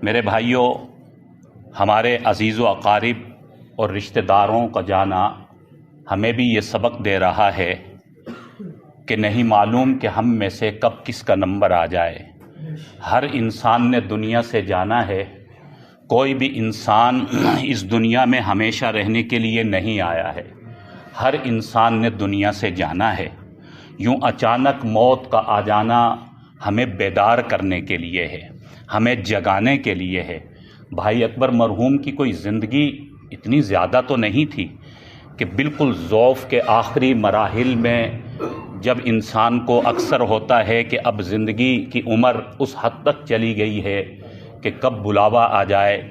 میرے بھائیوں، ہمارے عزیز و اقارب اور رشتہ داروں کا جانا ہمیں بھی یہ سبق دے رہا ہے کہ نہیں معلوم کہ ہم میں سے کب کس کا نمبر آ جائے۔ ہر انسان نے دنیا سے جانا ہے، کوئی بھی انسان اس دنیا میں ہمیشہ رہنے کے لیے نہیں آیا ہے۔ ہر انسان نے دنیا سے جانا ہے۔ یوں اچانک موت کا آ جانا ہمیں بیدار کرنے کے لیے ہے، ہمیں جگانے کے لیے ہے۔ بھائی اکبر مرحوم کی کوئی زندگی اتنی زیادہ تو نہیں تھی کہ بالکل ضعف کے آخری مراحل میں جب انسان کو اکثر ہوتا ہے کہ اب زندگی کی عمر اس حد تک چلی گئی ہے کہ کب بلاوا آ جائے،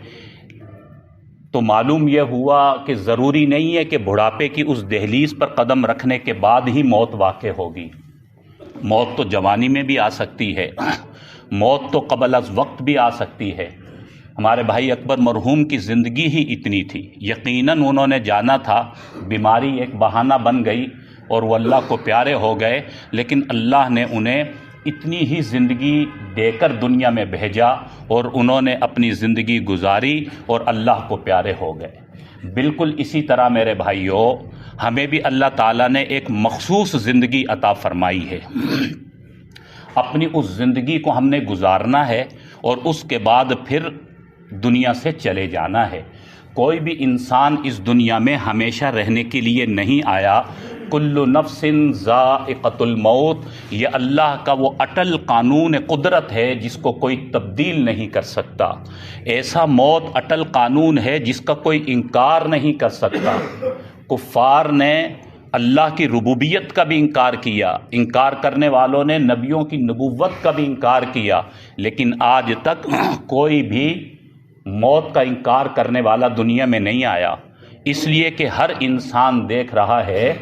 تو معلوم یہ ہوا کہ ضروری نہیں ہے کہ بڑھاپے کی اس دہلیز پر قدم رکھنے کے بعد ہی موت واقع ہوگی۔ موت تو جوانی میں بھی آ سکتی ہے، موت تو قبل از وقت بھی آ سکتی ہے۔ ہمارے بھائی اکبر مرحوم کی زندگی ہی اتنی تھی، یقیناً انہوں نے جانا تھا، بیماری ایک بہانہ بن گئی اور وہ اللہ کو پیارے ہو گئے، لیکن اللہ نے انہیں اتنی ہی زندگی دے کر دنیا میں بھیجا اور انہوں نے اپنی زندگی گزاری اور اللہ کو پیارے ہو گئے۔ بالکل اسی طرح میرے بھائیوں، ہمیں بھی اللہ تعالیٰ نے ایک مخصوص زندگی عطا فرمائی ہے۔ اپنی اس زندگی کو ہم نے گزارنا ہے اور اس کے بعد پھر دنیا سے چلے جانا ہے۔ کوئی بھی انسان اس دنیا میں ہمیشہ رہنے کے لیے نہیں آیا۔ کل نفس ذائقۃ الموت، یہ اللہ کا وہ اٹل قانون قدرت ہے جس کو کوئی تبدیل نہیں کر سکتا۔ ایسا موت اٹل قانون ہے جس کا کوئی انکار نہیں کر سکتا۔ کفار نے اللہ کی ربوبیت کا بھی انکار کیا، انکار کرنے والوں نے نبیوں کی نبوت کا بھی انکار کیا، لیکن آج تک کوئی بھی موت کا انکار کرنے والا دنیا میں نہیں آیا، اس لیے کہ ہر انسان دیکھ رہا ہے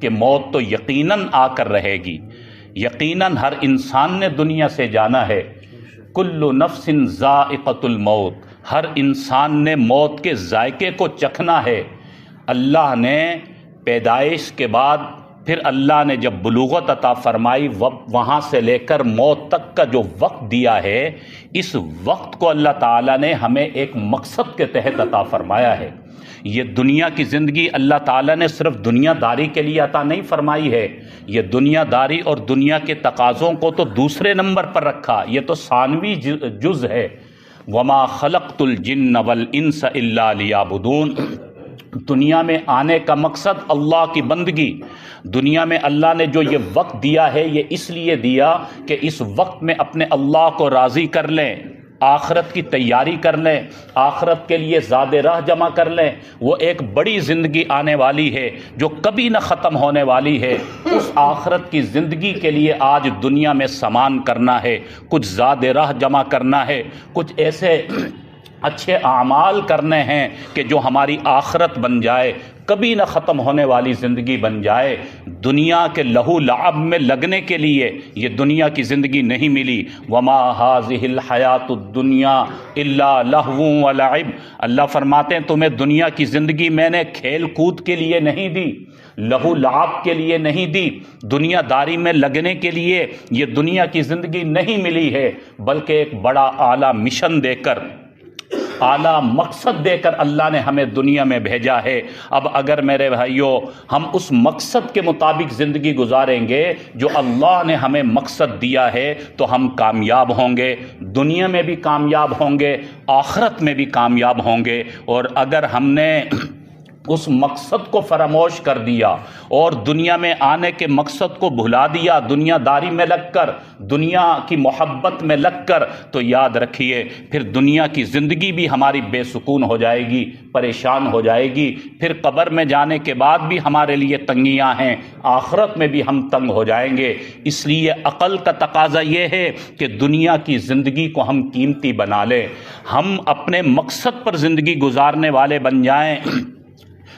کہ موت تو یقیناً آ کر رہے گی، یقیناً ہر انسان نے دنیا سے جانا ہے۔ کل نفس ذائقۃ الموت، ہر انسان نے موت کے ذائقے کو چکھنا ہے۔ اللہ نے پیدائش کے بعد پھر اللہ نے جب بلوغت عطا فرمائی، وہاں سے لے کر موت تک کا جو وقت دیا ہے، اس وقت کو اللہ تعالیٰ نے ہمیں ایک مقصد کے تحت عطا فرمایا ہے۔ یہ دنیا کی زندگی اللہ تعالیٰ نے صرف دنیا داری کے لیے عطا نہیں فرمائی ہے، یہ دنیا داری اور دنیا کے تقاضوں کو تو دوسرے نمبر پر رکھا، یہ تو ثانوی جز ہے۔ وما خلقت الجن والانس الا لیعبدون، دنیا میں آنے کا مقصد اللہ کی بندگی۔ دنیا میں اللہ نے جو یہ وقت دیا ہے، یہ اس لیے دیا کہ اس وقت میں اپنے اللہ کو راضی کر لیں، آخرت کی تیاری کر لیں، آخرت کے لیے زاد راہ جمع کر لیں۔ وہ ایک بڑی زندگی آنے والی ہے جو کبھی نہ ختم ہونے والی ہے۔ اس آخرت کی زندگی کے لیے آج دنیا میں سامان کرنا ہے، کچھ زاد راہ جمع کرنا ہے، کچھ ایسے اچھے اعمال کرنے ہیں کہ جو ہماری آخرت بن جائے، کبھی نہ ختم ہونے والی زندگی بن جائے۔ دنیا کے لہو لعب میں لگنے کے لیے یہ دنیا کی زندگی نہیں ملی۔ وما هذه الحیات الدنیا الا لہو ولعب، اللہ فرماتے ہیں تمہیں دنیا کی زندگی میں نے کھیل کود کے لیے نہیں دی، لہو لعب کے لیے نہیں دی، دنیا داری میں لگنے کے لیے یہ دنیا کی زندگی نہیں ملی ہے، بلکہ ایک بڑا اعلیٰ مشن دے کر، اعلیٰ مقصد دے کر اللہ نے ہمیں دنیا میں بھیجا ہے۔ اب اگر میرے بھائیوں ہم اس مقصد کے مطابق زندگی گزاریں گے جو اللہ نے ہمیں مقصد دیا ہے، تو ہم کامیاب ہوں گے، دنیا میں بھی کامیاب ہوں گے، آخرت میں بھی کامیاب ہوں گے۔ اور اگر ہم نے اس مقصد کو فراموش کر دیا اور دنیا میں آنے کے مقصد کو بھلا دیا، دنیا داری میں لگ کر، دنیا کی محبت میں لگ کر، تو یاد رکھیے پھر دنیا کی زندگی بھی ہماری بے سکون ہو جائے گی، پریشان ہو جائے گی۔ پھر قبر میں جانے کے بعد بھی ہمارے لیے تنگیاں ہیں، آخرت میں بھی ہم تنگ ہو جائیں گے۔ اس لیے عقل کا تقاضا یہ ہے کہ دنیا کی زندگی کو ہم قیمتی بنا لیں، ہم اپنے مقصد پر زندگی گزارنے والے بن جائیں،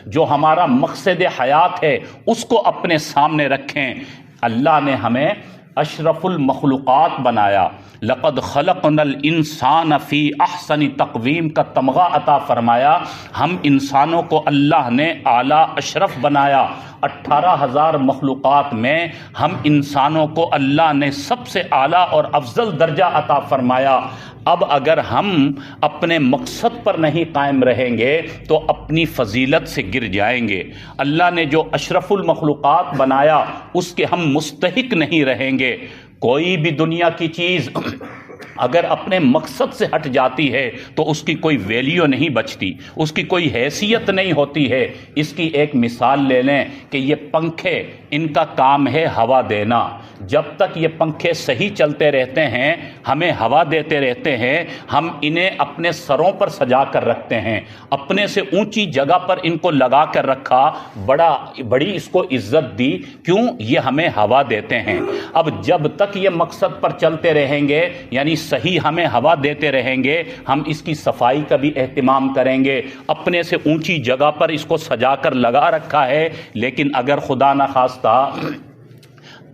جو ہمارا مقصد حیات ہے اس کو اپنے سامنے رکھیں۔ اللہ نے ہمیں اشرف المخلوقات بنایا، لقد خلقنا الانسان فی احسن تقویم کا تمغہ عطا فرمایا. ہم انسانوں کو اللہ نے اعلیٰ اشرف بنایا. 18,000 مخلوقات میں ہم انسانوں کو اللہ نے سب سے اعلیٰ اور افضل درجہ عطا فرمایا. اب اگر ہم اپنے مقصد پر نہیں قائم رہیں گے تو اپنی فضیلت سے گر جائیں گے. اللہ نے جو اشرف المخلوقات بنایا اس کے ہم مستحق نہیں رہیں گے. کوئی بھی دنیا کی چیز اگر اپنے مقصد سے ہٹ جاتی ہے تو اس کی کوئی ویلیو نہیں بچتی، اس کی کوئی حیثیت نہیں ہوتی ہے. اس کی ایک مثال لے لیں کہ یہ پنکھے، ان کا کام ہے ہوا دینا. جب تک یہ پنکھے صحیح چلتے رہتے ہیں، ہمیں ہوا دیتے رہتے ہیں، ہم انہیں اپنے سروں پر سجا کر رکھتے ہیں، اپنے سے اونچی جگہ پر ان کو لگا کر رکھا، بڑی اس کو عزت دی. کیوں؟ یہ ہمیں ہوا دیتے ہیں. اب جب تک یہ مقصد پر چلتے رہیں گے، یعنی صحیح ہمیں ہوا دیتے رہیں گے، ہم اس کی صفائی کا بھی اہتمام کریں گے. اپنے سے اونچی جگہ پر اس کو سجا کر لگا رکھا ہے، لیکن اگر خدا نخواستہ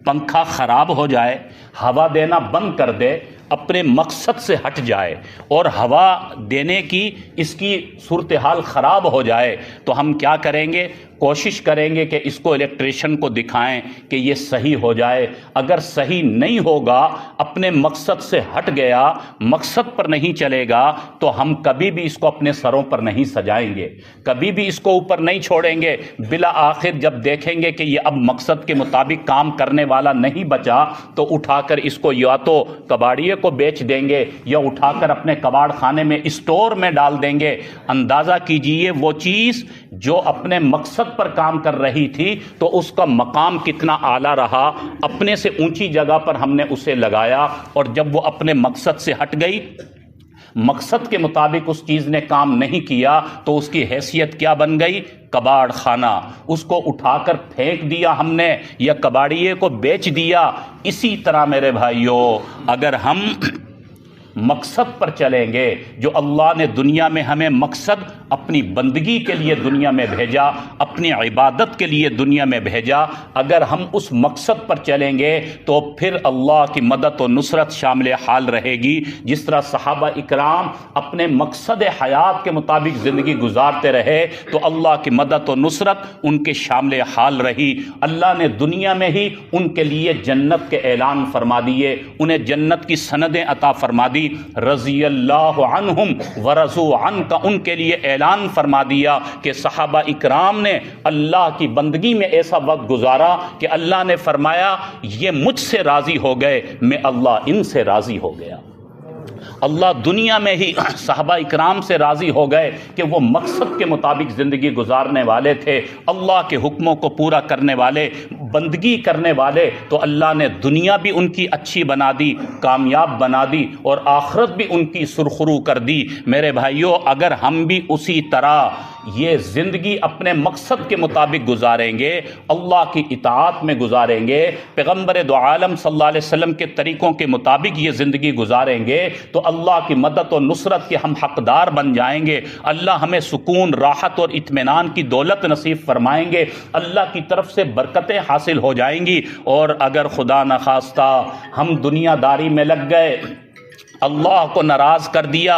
پنکھا خراب ہو جائے، ہوا دینا بند کر دے، اپنے مقصد سے ہٹ جائے اور ہوا دینے کی اس کی صورتحال خراب ہو جائے، تو ہم کیا کریں گے؟ کوشش کریں گے کہ اس کو الیکٹریشین کو دکھائیں کہ یہ صحیح ہو جائے. اگر صحیح نہیں ہوگا، اپنے مقصد سے ہٹ گیا، مقصد پر نہیں چلے گا، تو ہم کبھی بھی اس کو اپنے سروں پر نہیں سجائیں گے، کبھی بھی اس کو اوپر نہیں چھوڑیں گے. بالآخر جب دیکھیں گے کہ یہ اب مقصد کے مطابق کام کرنے والا نہیں بچا، تو اٹھا کر اس کو یا تو کباڑیے کو بیچ دیں گے یا اٹھا کر اپنے کباڑ خانے میں اسٹور میں ڈال دیں گے. اندازہ کیجئے وہ چیز جو اپنے مقصد پر کام کر رہی تھی تو اس کا مقام کتنا اعلیٰ رہا. اپنے سے اونچی جگہ پر ہم نے اسے لگایا، اور جب وہ اپنے مقصد سے ہٹ گئی، مقصد کے مطابق اس چیز نے کام نہیں کیا، تو اس کی حیثیت کیا بن گئی؟ کباڑ خانہ. اس کو اٹھا کر پھینک دیا ہم نے یا کباڑیے کو بیچ دیا. اسی طرح میرے بھائیوں، اگر ہم مقصد پر چلیں گے، جو اللہ نے دنیا میں ہمیں مقصد اپنی بندگی کے لیے دنیا میں بھیجا، اپنی عبادت کے لیے دنیا میں بھیجا، اگر ہم اس مقصد پر چلیں گے تو پھر اللہ کی مدد و نصرت شامل حال رہے گی. جس طرح صحابہ اکرام اپنے مقصد حیات کے مطابق زندگی گزارتے رہے تو اللہ کی مدد و نصرت ان کے شامل حال رہی. اللہ نے دنیا میں ہی ان کے لیے جنت کے اعلان فرما دیے، انہیں جنت کی سندیں عطا فرما دی. رضی اللہ عنہم ورضوا عنہ کا ان کے لیے اعلان فرما دیا کہ صحابہ اکرام نے اللہ کی بندگی میں ایسا وقت گزارا کہ اللہ نے فرمایا یہ مجھ سے راضی ہو گئے، میں اللہ ان سے راضی ہو گیا. اللہ دنیا میں ہی صحابہ اکرام سے راضی ہو گئے کہ وہ مقصد کے مطابق زندگی گزارنے والے تھے، اللہ کے حکموں کو پورا کرنے والے، بندگی کرنے والے. تو اللہ نے دنیا بھی ان کی اچھی بنا دی، کامیاب بنا دی، اور آخرت بھی ان کی سرخرو کر دی. میرے بھائیوں، اگر ہم بھی اسی طرح یہ زندگی اپنے مقصد کے مطابق گزاریں گے، اللہ کی اطاعت میں گزاریں گے، پیغمبر دو عالم صلی اللہ علیہ وسلم کے طریقوں کے مطابق یہ زندگی گزاریں گے، تو اللہ کی مدد و نصرت کے ہم حقدار بن جائیں گے. اللہ ہمیں سکون، راحت اور اطمینان کی دولت نصیب فرمائیں گے، اللہ کی طرف سے برکتیں حاصل ہو جائیں گی. اور اگر خدا نخواستہ ہم دنیا داری میں لگ گئے، اللہ کو ناراض کر دیا،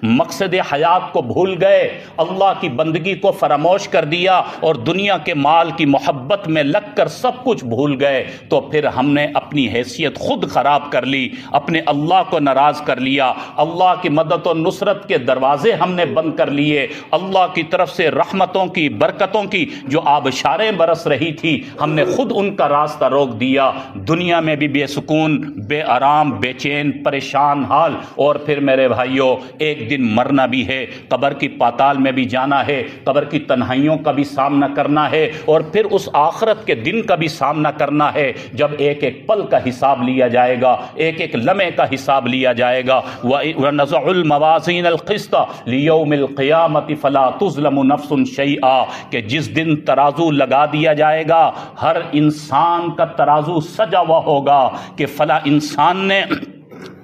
مقصد حیات کو بھول گئے، اللہ کی بندگی کو فراموش کر دیا اور دنیا کے مال کی محبت میں لگ کر سب کچھ بھول گئے، تو پھر ہم نے اپنی حیثیت خود خراب کر لی، اپنے اللہ کو ناراض کر لیا. اللہ کی مدد و نصرت کے دروازے ہم نے بند کر لیے. اللہ کی طرف سے رحمتوں کی، برکتوں کی جو آبشاریں برس رہی تھی، ہم نے خود ان کا راستہ روک دیا. دنیا میں بھی بے سکون، بے آرام، بے چین، پریشان حال. اور پھر میرے بھائیوں، ایک دن مرنا بھی ہے، قبر کی پاتال میں بھی جانا ہے، قبر کی تنہائیوں کا بھی سامنا کرنا ہے، اور پھر اس آخرت کے دن کا بھی سامنا کرنا ہے جب ایک ایک پل کا حساب لیا جائے گا، ایک ایک لمحے کا حساب لیا جائے گا. وَنَزَعُ الْمَوَازِينَ الْقِسْطَ لِيَوْمِ الْقِيَامَةِ فَلَا تُظْلَمُ نَفْسٌ شَيْئًا، کہ جس دن ترازو لگا دیا جائے گا، ہر انسان کا ترازو سجا ہوا ہوگا کہ فلاں انسان نے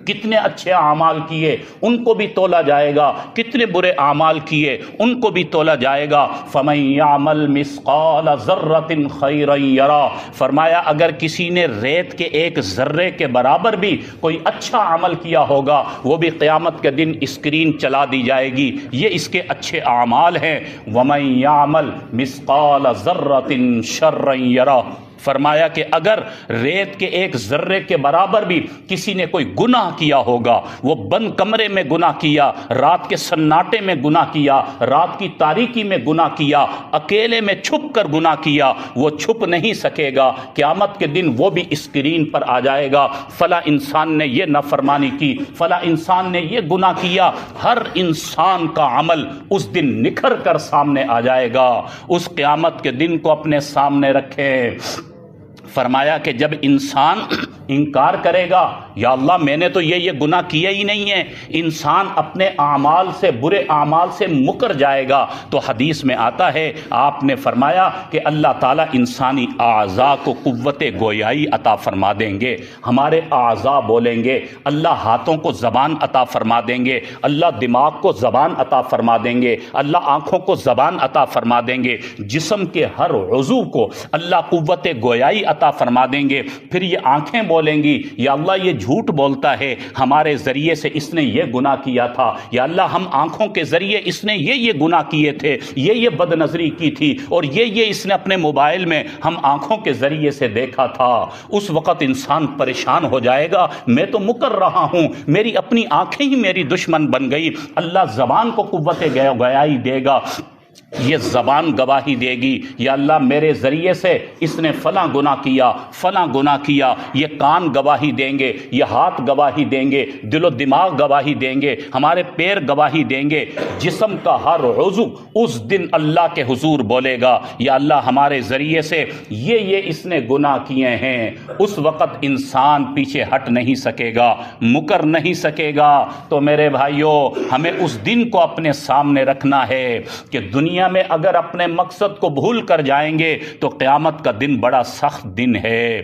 کتنے اچھے اعمال کیے ان کو بھی تولا جائے گا، کتنے برے اعمال کیے ان کو بھی تولا جائے گا۔ فَمَن يَعْمَلْ مِثْقَالَ ذَرَّةٍ خَيْرًا يَرَهُ، فرمایا اگر کسی نے ریت کے ایک ذرے کے برابر بھی کوئی اچھا عمل کیا ہوگا وہ بھی قیامت کے دن اسکرین چلا دی جائے گی، یہ اس کے اچھے اعمال ہیں۔ وَمَن يَعْمَلْ مِثْقَالَ ذَرَّةٍ شَرًّا يَرَهُ، فرمایا کہ اگر ریت کے ایک ذرے کے برابر بھی کسی نے کوئی گناہ کیا ہوگا، وہ بند کمرے میں گناہ کیا، رات کے سناٹے میں گناہ کیا، رات کی تاریکی میں گناہ کیا، اکیلے میں چھپ کر گناہ کیا، وہ چھپ نہیں سکے گا، قیامت کے دن وہ بھی اسکرین پر آ جائے گا، فلاں انسان نے یہ نافرمانی کی، فلاں انسان نے یہ گناہ کیا۔ ہر انسان کا عمل اس دن نکھر کر سامنے آ جائے گا۔ اس قیامت کے دن کو اپنے سامنے رکھیں۔ فرمایا کہ جب انسان انکار کرے گا، یا اللہ میں نے تو یہ گناہ کیا ہی نہیں ہے، انسان اپنے اعمال سے، برے اعمال سے مکر جائے گا، تو حدیث میں آتا ہے آپ نے فرمایا کہ اللہ تعالیٰ انسانی اعضاء کو قوت گویائی عطا فرما دیں گے، ہمارے اعضاء بولیں گے، اللہ ہاتھوں کو زبان عطا فرما دیں گے، اللہ دماغ کو زبان عطا فرما دیں گے، اللہ آنکھوں کو زبان عطا فرما دیں گے، جسم کے ہر عضو کو اللہ قوت گویائی عطا فرما دیں گے۔ پھر یہ آنکھیں بولیں گی، یا اللہ یہ جھوٹ بولتا ہے، ہمارے ذریعے سے اس نے یہ گناہ کیا تھا، یا اللہ ہم آنکھوں کے ذریعے اس نے یہ گناہ کیے تھے، یہ بد نظری کی تھی، اور یہ اس نے اپنے موبائل میں ہم آنکھوں کے ذریعے سے دیکھا تھا۔ اس وقت انسان پریشان ہو جائے گا، میں تو مکر رہا ہوں، میری اپنی آنکھیں ہی میری دشمن بن گئی۔ اللہ زبان کو قوت گویائی دے گا، یہ زبان گواہی دے گی، یا اللہ میرے ذریعے سے اس نے فلاں گناہ کیا، فلاں گناہ کیا۔ یہ کان گواہی دیں گے، یہ ہاتھ گواہی دیں گے، دل و دماغ گواہی دیں گے، ہمارے پیر گواہی دیں گے، جسم کا ہر عضو اس دن اللہ کے حضور بولے گا، یا اللہ ہمارے ذریعے سے یہ اس نے گناہ کیے ہیں۔ اس وقت انسان پیچھے ہٹ نہیں سکے گا، مکر نہیں سکے گا۔ تو میرے بھائیوں، ہمیں اس دن کو اپنے سامنے رکھنا ہے کہ دنیا میں اگر اپنے مقصد کو بھول کر جائیں گے تو قیامت کا دن بڑا سخت دن ہے۔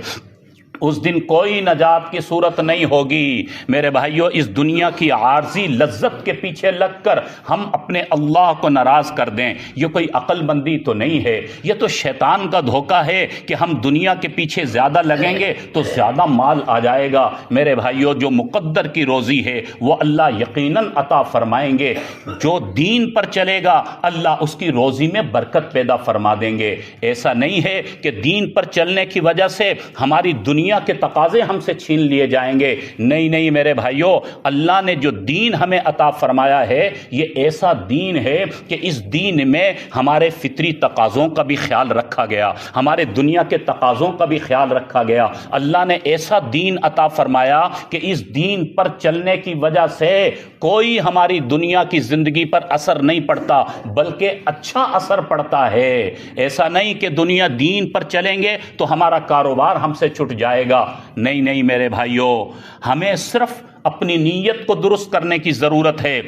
اس دن کوئی نجات کی صورت نہیں ہوگی۔ میرے بھائیوں، اس دنیا کی عارضی لذت کے پیچھے لگ کر ہم اپنے اللہ کو ناراض کر دیں، یہ کوئی عقل مندی تو نہیں ہے، یہ تو شیطان کا دھوکہ ہے کہ ہم دنیا کے پیچھے زیادہ لگیں گے تو زیادہ مال آ جائے گا۔ میرے بھائیوں، جو مقدر کی روزی ہے وہ اللہ یقیناً عطا فرمائیں گے۔ جو دین پر چلے گا اللہ اس کی روزی میں برکت پیدا فرما دیں گے۔ ایسا نہیں ہے کہ دین پر چلنے کی وجہ سے ہماری دنیا کے تقاضے ہم سے چھین لیے جائیں گے۔ نہیں میرے بھائیوں، اللہ نے جو دین ہمیں عطا فرمایا ہے یہ ایسا دین ہے کہ اس دین میں ہمارے فطری تقاضوں کا بھی خیال رکھا گیا، ہمارے دنیا کے تقاضوں کا بھی خیال رکھا گیا۔ اللہ نے ایسا دین عطا فرمایا کہ اس دین پر چلنے کی وجہ سے کوئی ہماری دنیا کی زندگی پر اثر نہیں پڑتا، بلکہ اچھا اثر پڑتا ہے۔ ایسا نہیں کہ دنیا دین پر چلیں گے تو ہمارا کاروبار ہم سے چھٹ جائے گا۔ نہیں میرے بھائیوں، ہمیں صرف اپنی نیت کو درست کرنے کی ضرورت ہے،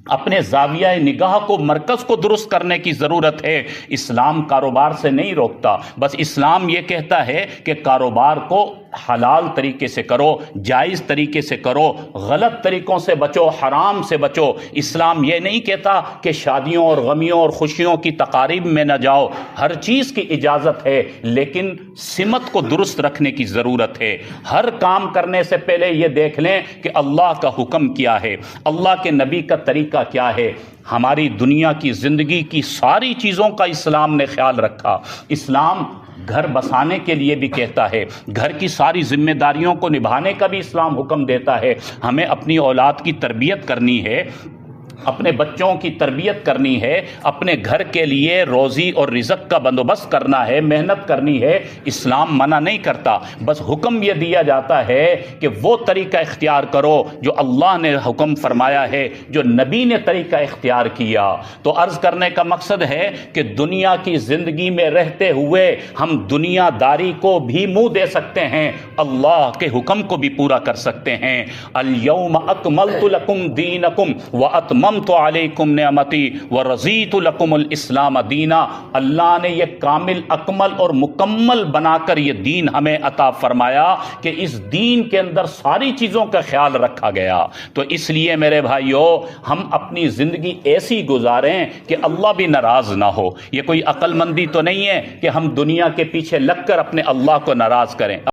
اپنے زاویہ نگاہ کو، مرکز کو درست کرنے کی ضرورت ہے۔ اسلام کاروبار سے نہیں روکتا، بس اسلام یہ کہتا ہے کہ کاروبار کو حلال طریقے سے کرو، جائز طریقے سے کرو، غلط طریقوں سے بچو، حرام سے بچو۔ اسلام یہ نہیں کہتا کہ شادیوں اور غمیوں اور خوشیوں کی تقاریب میں نہ جاؤ، ہر چیز کی اجازت ہے، لیکن سمت کو درست رکھنے کی ضرورت ہے۔ ہر کام کرنے سے پہلے یہ دیکھ لیں کہ اللہ کا حکم کیا ہے، اللہ کے نبی کا طریقہ کیا ہے۔ ہماری دنیا کی زندگی کی ساری چیزوں کا اسلام نے خیال رکھا۔ اسلام گھر بسانے کے لیے بھی کہتا ہے، گھر کی ساری ذمہ داریوں کو نبھانے کا بھی اسلام حکم دیتا ہے۔ ہمیں اپنی اولاد کی تربیت کرنی ہے، اپنے بچوں کی تربیت کرنی ہے، اپنے گھر کے لیے روزی اور رزق کا بندوبست کرنا ہے، محنت کرنی ہے۔ اسلام منع نہیں کرتا، بس حکم یہ دیا جاتا ہے کہ وہ طریقہ اختیار کرو جو اللہ نے حکم فرمایا ہے، جو نبی نے طریقہ اختیار کیا۔ تو عرض کرنے کا مقصد ہے کہ دنیا کی زندگی میں رہتے ہوئے ہم دنیا داری کو بھی منہ دے سکتے ہیں، اللہ کے حکم کو بھی پورا کر سکتے ہیں۔ الیوم اکملت لکم دینکم واتممت وَأَتْمَمْتُ عَلَيْكُمْ نِعْمَتِي وَرَضِيتُ لَكُمُ الْإِسْلَامَ دِينًا۔ اللہ نے یہ کامل، اکمل اور مکمل بنا کر یہ دین ہمیں عطا فرمایا کہ اس دین کے اندر ساری چیزوں کا خیال رکھا گیا۔ تو اس لیے میرے بھائیو، ہم اپنی زندگی ایسی گزاریں کہ اللہ بھی ناراض نہ ہو۔ یہ کوئی عقل مندی تو نہیں ہے کہ ہم دنیا کے پیچھے لگ کر اپنے اللہ کو ناراض کریں۔